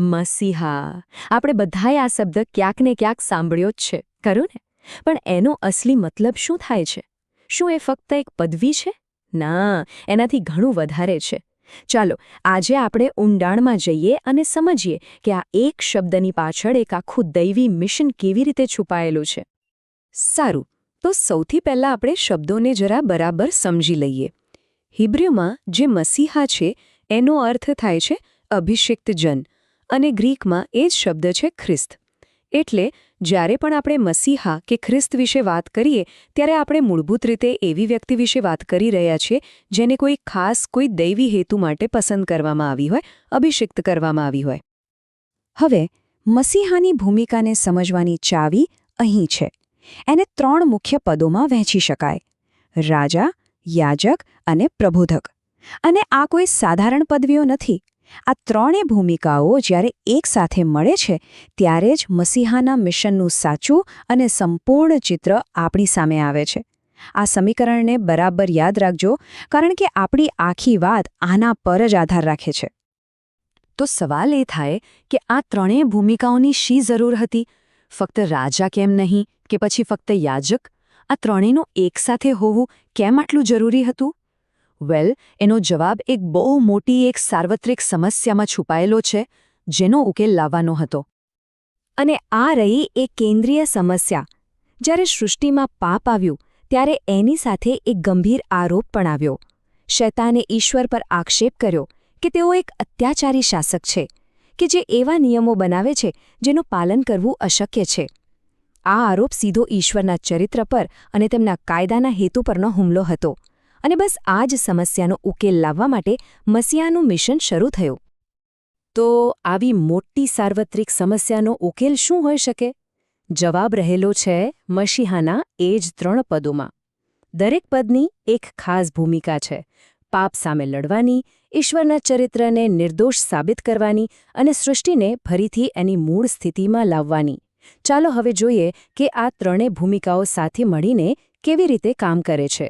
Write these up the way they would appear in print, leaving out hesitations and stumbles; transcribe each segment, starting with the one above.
મસીહા. આપણે બધાએ આ શબ્દ ક્યાંક ને ક્યાંક સાંભળ્યો જ છે, ખરું ને? પણ એનો અસલી મતલબ શું થાય છે? શું એ ફક્ત એક પદવી છે? ના, એનાથી ઘણું વધારે છે. ચાલો આજે આપણે ઊંડાણમાં જઈએ અને સમજીએ કે આ એક શબ્દની પાછળ એક આખું દૈવી મિશન કેવી રીતે છુપાયેલું છે. સારું, તો સૌથી પહેલાં આપણે શબ્દોને જરા બરાબર સમજી લઈએ. હિબ્રુમાં જે મસીહા છે એનો અર્થ થાય છે અભિષિક્ત જન, અને ગ્રીકમાં એ જ શબ્દ છે ખ્રિસ્ત. એટલે જ્યારે પણ આપણે મસીહા કે ખ્રિસ્ત વિશે વાત કરીએ ત્યારે આપણે મૂળભૂત રીતે એવી વ્યક્તિ વિશે વાત કરી રહ્યા છીએ જેને કોઈ ખાસ કોઈ દૈવી હેતુ માટે પસંદ કરવામાં આવી હોય, અભિષિક્ત કરવામાં આવી હોય. હવે મસીહાની ભૂમિકાને સમજવાની ચાવી અહીં છે. એને 3 મુખ્ય પદોમાં વહેંચી શકાય: રાજા, યાજક અને પ્રબોધક. અને આ કોઈ સાધારણ પદવીઓ નથી. આ 3 ભૂમિકાઓ જ્યારે એકસાથે મળે છે ત્યારે જ મસીહાના મિશનનું સાચું અને સંપૂર્ણ ચિત્ર આપણી સામે આવે છે. આ સમીકરણને બરાબર યાદ રાખજો, કારણ કે આપણી આખી વાત આના પર જ આધાર રાખે છે. તો સવાલ એ થાય કે આ 3 ભૂમિકાઓની શી જરૂર હતી? ફક્ત રાજા કેમ નહીં, કે પછી ફક્ત યાજક? આ 3નું એકસાથે હોવું કેમ આટલું જરૂરી હતું? વેલ, એનો જવાબ એક બહુ મોટી એક સાર્વત્રિક સમસ્યામાં છુપાયેલો છે, જેનો ઉકેલ લાવવાનો હતો. અને આ રહી એક કેન્દ્રીય સમસ્યા. જ્યારે સૃષ્ટિમાં પાપ આવ્યું ત્યારે એની સાથે એક ગંભીર આરોપ પણ આવ્યો. શૈતાને ઈશ્વર પર આક્ષેપ કર્યો કે તેઓ એક અત્યાચારી શાસક છે, કે જે એવા નિયમો બનાવે છે જેનું પાલન કરવું અશક્ય છે. આ આરોપ સીધો ઈશ્વરના ચરિત્ર પર અને તેમના કાયદાના હેતુ પરનો હુમલો હતો. અને બસ આ જ સમસ્યાનો ઉકેલ લાવવા માટે મસીહાનું મિશન શરૂ થયું. તો આવી મોટી સાર્વત્રિક સમસ્યાનો ઉકેલ શું હોઈ શકે? જવાબ રહેલો છે મસીહાના એ જ 3 પદોમાં. દરેક પદની એક ખાસ ભૂમિકા છે: પાપ સામે લડવાની, ઈશ્વરના ચરિત્રને નિર્દોષ સાબિત કરવાની અને સૃષ્ટિને ફરીથી એની મૂળ સ્થિતિમાં લાવવાની. ચાલો હવે જોઈએ કે આ 3 ભૂમિકાઓ સાથે મળીને કેવી રીતે કામ કરે છે.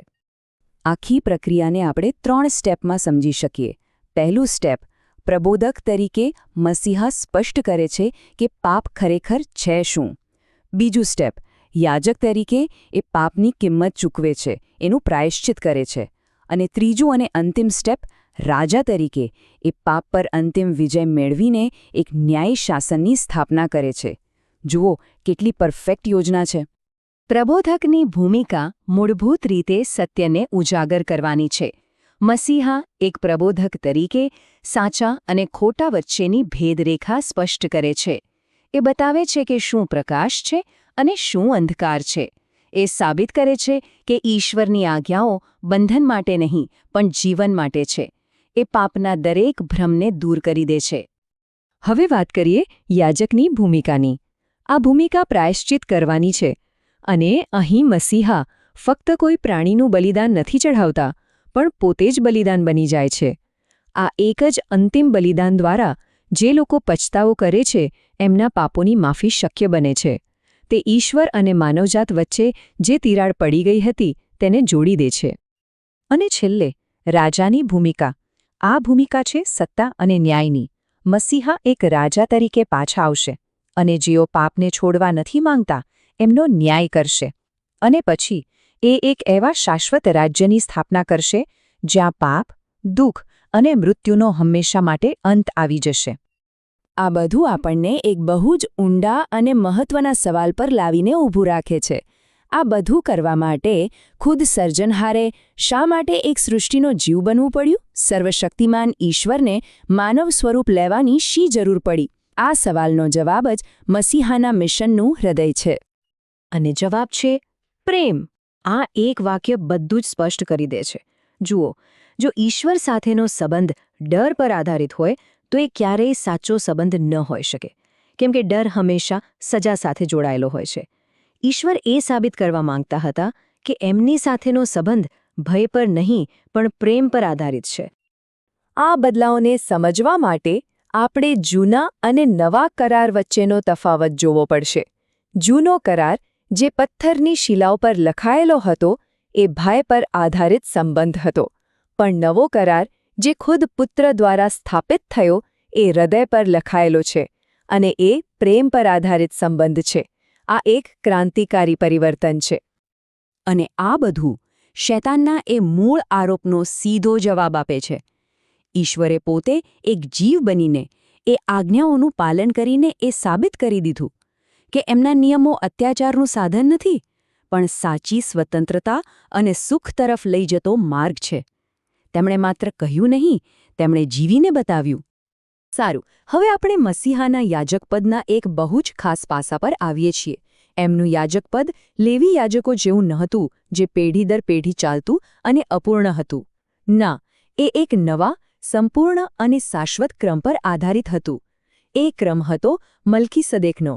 આખી પ્રક્રિયાને આપણે 3 સ્ટેપમાં સમજી શકીએ. પહેલું સ્ટેપ: પ્રબોધક તરીકે મસીહા સ્પષ્ટ કરે છે કે પાપ ખરેખર છે શું. બીજું સ્ટેપ: યાજક તરીકે એ પાપની કિંમત ચૂકવે છે, એનું પ્રાયશ્ચિત કરે છે. અને ત્રીજું અને અંતિમ સ્ટેપ: રાજા તરીકે એ પાપ પર અંતિમ વિજય મેળવીને એક ન્યાયી શાસનની સ્થાપના કરે છે. જુઓ, કેટલી પરફેક્ટ યોજના છે. પ્રબોધકની ભૂમિકા મૂળભૂત રીતે સત્યને ઉજાગર કરવાની છે. મસીહા એક પ્રબોધક તરીકે સાચા અને ખોટા વચ્ચેની ભેદરેખા સ્પષ્ટ કરે છે. એ બતાવે છે કે શું પ્રકાશ છે અને શું અંધકાર છે. એ સાબિત કરે છે કે ઈશ્વરની આજ્ઞાઓ બંધન માટે નહીં પણ જીવન માટે છે. એ પાપના દરેક ભ્રમને દૂર કરી દે છે. હવે વાત કરીએ યાજકની ભૂમિકાની. આ ભૂમિકા પ્રાયશ્ચિત કરવાની છે. અને અહીં મસીહા ફક્ત કોઈ પ્રાણીનું બલિદાન નથી ચઢાવતા, પણ પોતે જ બલિદાન બની જાય છે. આ એક જ અંતિમ બલિદાન દ્વારા જે લોકો પછતાવો કરે છે એમના પાપોની માફી શક્ય બને છે. તે ઈશ્વર અને માનવજાત વચ્ચે જે તિરાડ પડી ગઈ હતી તેને જોડી દે છે. અને છેલ્લે રાજાની ભૂમિકા. આ ભૂમિકા છે સત્તા અને ન્યાયની. મસીહા એક રાજા તરીકે પાછા આવશે અને જેઓ પાપને છોડવા નથી માંગતા એમનો ન્યાય કરશે. અને પછી એ એક એવા શાશ્વત રાજ્યની સ્થાપના કરશે જ્યાં પાપ, દુઃખ અને મૃત્યુનો હંમેશા માટે અંત આવી જશે. આ બધું આપણને એક બહુ જ ઊંડા અને મહત્વના સવાલ પર લાવીને ઊભું રાખે છે. આ બધું કરવા માટે ખુદ સર્જનહારે શા માટે એક સૃષ્ટિનો જીવ બનવું પડ્યું? સર્વશક્તિમાન ઈશ્વરને માનવ સ્વરૂપ લેવાની શી જરૂર પડી? આ સવાલનો જવાબ જ મસીહાના મિશનનું હૃદય છે. અને જવાબ છે પ્રેમ. આ એક વાક્ય બધું જ સ્પષ્ટ કરી દે છે. જુઓ, જો ઈશ્વર સાથેનો સંબંધ ડર પર આધારિત હોય તો એ ક્યારેય સાચો સંબંધ ન હોઈ શકે, કેમ કે ડર હંમેશા સજા સાથે જોડાયેલો હોય છે. ઈશ્વર એ સાબિત કરવા માંગતા હતા કે એમની સાથેનો સંબંધ ભય પર નહીં પણ પ્રેમ પર આધારિત છે. આ બદલાવને સમજવા માટે આપણે જૂના અને નવા કરાર વચ્ચેનો તફાવત જોવો પડશે. જૂનો કરાર, જે પથ્થરની શિલાઓ પર લખાયેલો હતો, એ ભય પર આધારિત સંબંધ હતો. પણ નવો કરાર, જે ખુદ પુત્ર દ્વારા સ્થાપિત થયો, એ હૃદય પર લખાયેલો છે અને એ પ્રેમ પર આધારિત સંબંધ છે. આ એક ક્રાંતિકારી પરિવર્તન છે. અને આ બધું શૈતાનના એ મૂળ આરોપનો સીધો જવાબ આપે છે. ઈશ્વરે પોતે એક જીવ બનીને એ આજ્ઞાઓનું પાલન કરીને એ સાબિત કરી દીધું કે એમના નિયમો અત્યાચારનું સાધન નથી, પણ સાચી સ્વતંત્રતા અને સુખ તરફ લઈ જતો માર્ગ છે. તેમણે માત્ર કહ્યું નહીં, તેમણે જીવીને બતાવ્યું. સારું, હવે આપણે મસીહાના યાજકપદના એક બહુ જ ખાસ પાસા પર આવીએ છીએ. એમનું યાજકપદ લેવી યાજકો જેવું નહોતું, જે પેઢી દર પેઢી ચાલતું અને અપૂર્ણ હતું. ના, એ એક નવા, સંપૂર્ણ અને શાશ્વત ક્રમ પર આધારિત હતું. એ ક્રમ હતો મલ્કીસદેકનો.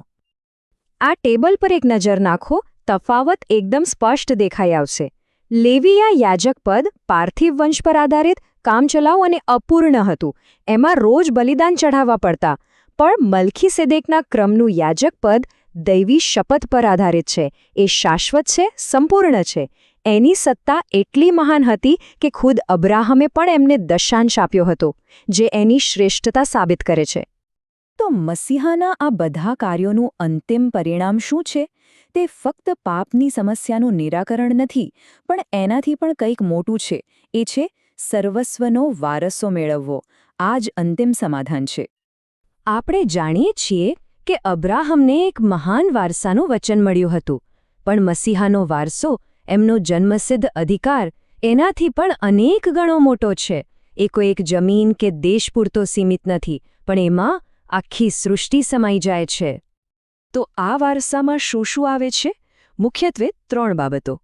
આ ટેબલ પર એક નજર નાખો, તફાવત એકદમ સ્પષ્ટ દેખાઈ આવશે. લેવીયા યાજકપદ પાર્થિવ વંશ પર આધારિત, કામચલાઉ અને અપૂર્ણ હતું. એમાં રોજ બલિદાન ચઢાવવા પડતા. પણ મલ્કીસેદેકના ક્રમનું યાજકપદ દૈવી શપથ પર આધારિત છે. એ શાશ્વત છે, સંપૂર્ણ છે. એની સત્તા એટલી મહાન હતી કે ખુદ અબ્રાહમે પણ એમને દશાંશ આપ્યો હતો, જે એની શ્રેષ્ઠતા સાબિત કરે છે. તો મસીહાના આ બધા કાર્યોનું અંતિમ પરિણામ શું છે? તે ફક્ત પાપની સમસ્યાનું નિરાકરણ નથી, પણ એનાથી પણ કંઈક મોટું છે. એ છે સર્વસ્વનો વારસો મેળવવો. આ જ અંતિમ સમાધાન છે. આપણે જાણીએ છીએ કે અબ્રાહમને એક મહાન વારસાનું વચન મળ્યું હતું, પણ મસીહાનો વારસો, એમનો જન્મસિદ્ધ અધિકાર, એનાથી પણ અનેક ગણો મોટો છે. એ કોઈ એક જમીન કે દેશ પૂરતો સીમિત નથી, પણ એમાં આખી સૃષ્ટિ સમાઈ જાય છે. તો આ વારસામાં શું શું આવે છે? મુખ્યત્વે 3 બાબતો.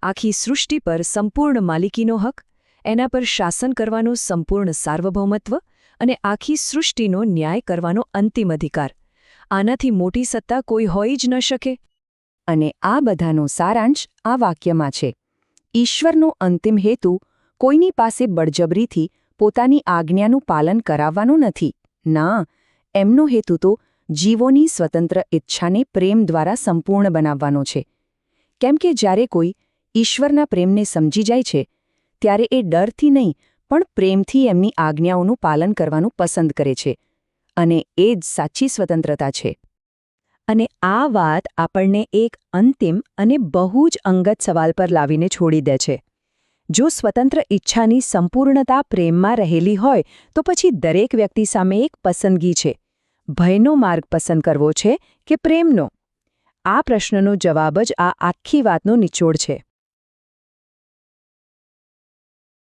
આખી સૃષ્ટિ પર સંપૂર્ણ માલિકીનો હક, એના પર શાસન કરવાનું સંપૂર્ણ સાર્વભૌમત્વ અને આખી સૃષ્ટિનો ન્યાય કરવાનો અંતિમ અધિકાર. આનાથી મોટી સત્તા કોઈ હોઈ જ ન શકે. અને આ બધાનો સારાંશ આ વાક્યમાં છે. ઈશ્વરનો અંતિમ હેતુ કોઈની પાસે બળજબરીથી પોતાની આજ્ઞાનું પાલન કરાવવાનો નથી. ના, એમનો હેતુ તો જીવોની સ્વતંત્ર ઈચ્છાને પ્રેમ દ્વારા સંપૂર્ણ બનાવવાનો છે. કેમ કે જ્યારે કોઈ ઈશ્વરના પ્રેમને સમજી જાય છે, ત્યારે એ ડરથી નહીં, પણ પ્રેમથી એમની આજ્ઞાઓનું પાલન કરવાનું પસંદ કરે છે. અને એ જ સાચી સ્વતંત્રતા છે. અને આ વાત આપણને એક અંતિમ અને બહુ જ અંગત સવાલ પર લાવીને છોડી દે છે. જો સ્વતંત્ર ઈચ્છાની સંપૂર્ણતા પ્રેમમાં રહેલી હોય, તો પછી દરેક વ્યક્તિ સામે એક પસંદગી છે. ભયનો માર્ગ પસંદ કરવો છે કે પ્રેમનો? આ પ્રશ્નનો જવાબ જ આ આખી વાતનો નિચોડ છે.